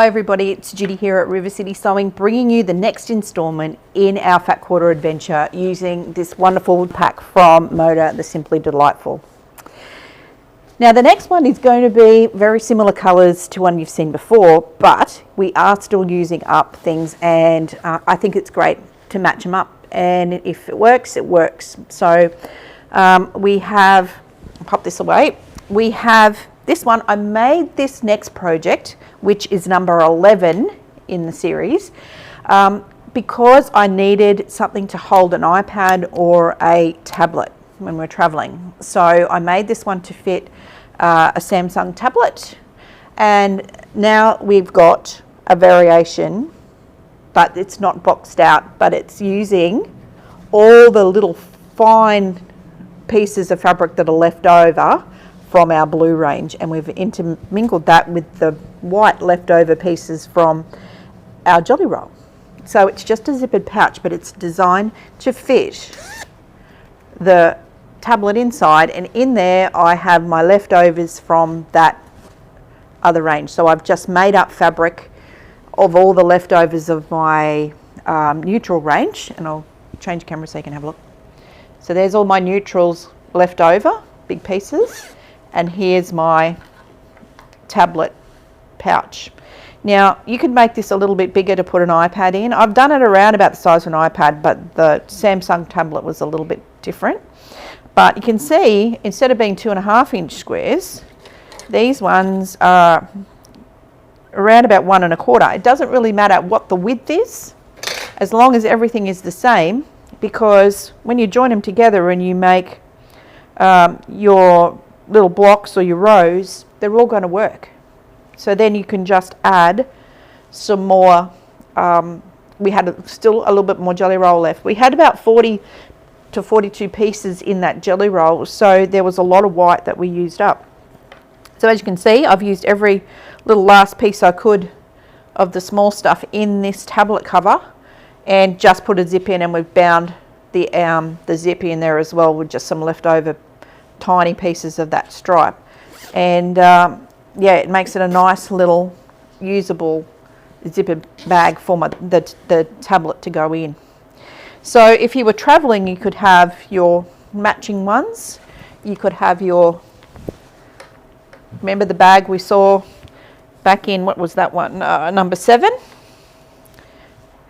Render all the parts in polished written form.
everybody, it's Judy here at River City Sewing, bringing you the next installment in our Fat Quarter adventure using this wonderful pack from Moda, the Simply Delightful. Now the next one is going to be very similar colours to one you've seen before, but we are still using up things, and I think it's great to match them up, and if it works, it works. So we have, I'll pop this away, we have this one. I made this next project, which is number 11 in the series, because I needed something to hold an iPad or a tablet when we're traveling. So I made this one to fit a Samsung tablet, and now we've got a variation, but it's not boxed out, but it's using all the little fine pieces of fabric that are left over from our blue range, and we've intermingled that with the white leftover pieces from our jelly roll. So it's just a zippered pouch, but it's designed to fit the tablet inside, and in there I have my leftovers from that other range. So I've just made up fabric of all the leftovers of my neutral range, and I'll change the camera so you can have a look. So there's all my neutrals left over, big pieces. And here's my tablet pouch. Now you could make this a little bit bigger to put an iPad in. I've done it around about the size of an iPad, but the Samsung tablet was a little bit different. But you can see, instead of being 2.5-inch squares, these ones are around about 1 1/4. It doesn't really matter what the width is, as long as everything is the same, because when you join them together and you make your little blocks or your rows, they're all going to work. So then you can just add some more. We had still a little bit more jelly roll left. We had about 40 to 42 pieces in that jelly roll, so there was a lot of white that we used up. So as you can see, I've used every little last piece I could of the small stuff in this tablet cover, and just put a zip in, and we've bound the zip in there as well with just some leftover tiny pieces of that stripe, and yeah, it makes it a nice little usable zipper bag for the tablet to go in. So if you were traveling, you could have your matching ones. You could have your, remember the bag we saw back in, what was that one, number 7,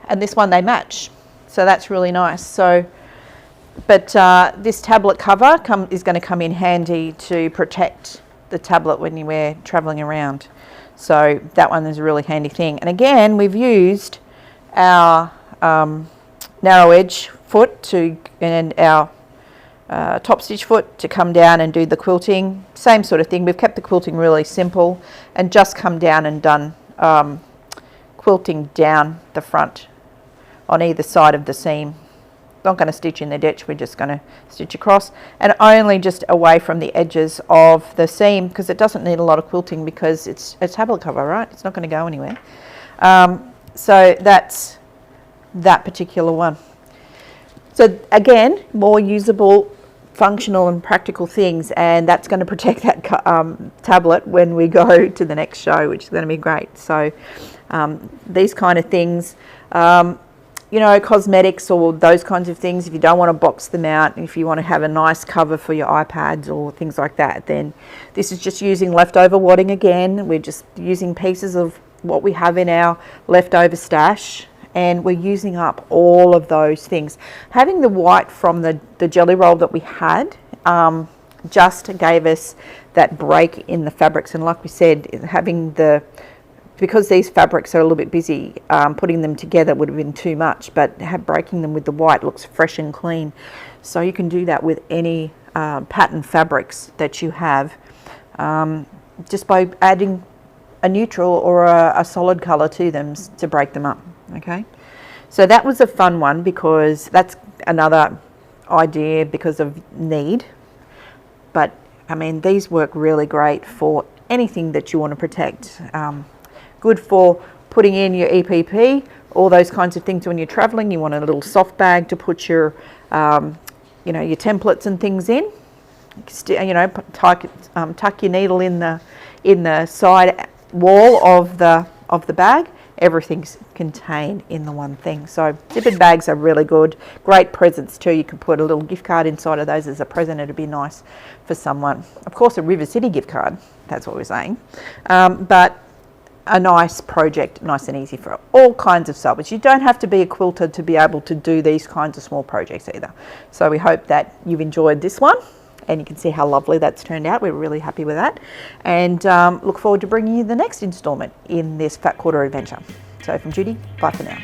and this one, they match, so that's really nice. So but this tablet cover is going to come in handy to protect the tablet when you're traveling around. So that one is a really handy thing. And again, we've used our narrow edge foot and our top stitch foot to come down and do the quilting. Same sort of thing. We've kept the quilting really simple and just come down and done quilting down the front on either side of the seam. Not going to stitch in the ditch, we're just going to stitch across, and only just away from the edges of the seam, because it doesn't need a lot of quilting because it's a tablet cover, right? It's not going to go anywhere. So that's that particular one. So again, more usable, functional and practical things, and that's going to protect that tablet when we go to the next show, which is going to be great. So these kind of things, you know, cosmetics or those kinds of things, if you don't want to box them out, if you want to have a nice cover for your iPads or things like that, then this is just using leftover wadding again. We're just using pieces of what we have in our leftover stash, and we're using up all of those things. Having the white from the jelly roll that we had just gave us that break in the fabrics, and like we said, having because these fabrics are a little bit busy, putting them together would have been too much, but breaking them with the white looks fresh and clean. So you can do that with any pattern fabrics that you have, just by adding a neutral or a solid color to them to break them up. Okay, so that was a fun one, because that's another idea because of need. But I mean, these work really great for anything that you want to protect. Good for putting in your EPP, all those kinds of things when you're traveling. You want a little soft bag to put your, you know, your templates and things in. You know, tuck your needle in the side wall of the of the bag, everything's contained in the one thing. So zippered bags are really good. Great presents too. You can put a little gift card inside of those as a present. It'd be nice for someone. Of course, a River City gift card. That's what we're saying. But a nice project, nice and easy for all kinds of salvage. You don't have to be a quilter to be able to do these kinds of small projects either. So we hope that you've enjoyed this one, and you can see how lovely that's turned out. We're really happy with that, and look forward to bringing you the next instalment in this Fat Quarter adventure. So from Judy, bye for now.